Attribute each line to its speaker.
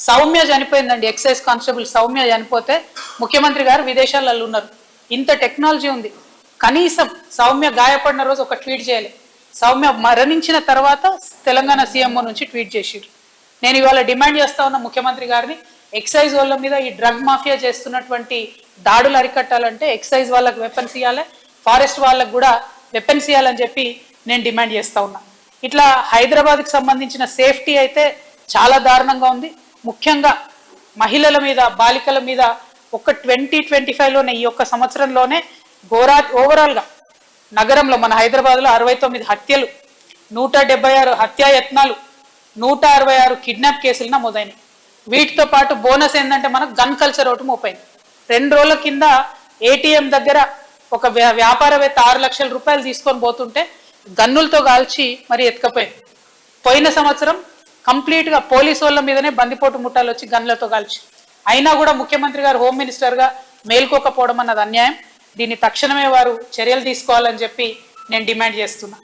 Speaker 1: Soumya చనిపోయిందండి, excise constable Soumya చనిపోతే ముఖ్యమంత్రి గారు విదేశాలలో ఉన్నారు. ఇంత టెక్నాలజీ ఉంది, కనీసం సౌమ్య గాయపడిన రోజు ఒక ట్వీట్ చేయాలి. సౌమ్య మరణించిన తర్వాత తెలంగాణ సీఎంఓ నుంచి ట్వీట్ చేసిరు. నేను ఇవాళ డిమాండ్ చేస్తా ఉన్న ముఖ్యమంత్రి గారిని, ఎక్సైజ్ వాళ్ళ మీద ఈ డ్రగ్ మాఫియా చేస్తున్నటువంటి దాడులు అరికట్టాలంటే ఎక్సైజ్ వాళ్ళకి వెపన్స్ ఇవ్వాలి, ఫారెస్ట్ వాళ్ళకు కూడా వెపన్స్ ఇవ్వాలని చెప్పి నేను డిమాండ్ చేస్తా ఉన్నా. ఇట్లా హైదరాబాద్కి సంబంధించిన సేఫ్టీ అయితే చాలా దారుణంగా ఉంది. ముఖ్యంగా మహిళల మీద, బాలికల మీద ఒక 2025లోనే, ఈ ఒక్క సంవత్సరంలోనే ఓవరాల్గా నగరంలో మన హైదరాబాద్లో 69 హత్యలు, 176 హత్యాయత్నాలు, 166 కిడ్నాప్ కేసులు నమోదైనవి. వీటితో పాటు బోనస్ ఏంటంటే మనకు గన్ కల్చర్ ఒకటి మోపైంది. 2 రోజుల కింద ఏటీఎం దగ్గర ఒక వ్యాపారవేత్త 6 లక్షల రూపాయలు తీసుకొని పోతుంటే గన్నులతో కాల్చి మరి ఎత్తుకపోయింది. పోయిన సంవత్సరం కంప్లీట్గా పోలీసు వాళ్ళ మీదనే బందిపోటు ముఠాలు వచ్చి గన్లతో కాల్చి, అయినా కూడా ముఖ్యమంత్రి గారు హోమ్ మినిస్టర్గా మేల్కోకపోవడం అన్నది అన్యాయం. దీన్ని తక్షణమే వారు చర్యలు తీసుకోవాలని చెప్పి నేను డిమాండ్ చేస్తున్నా.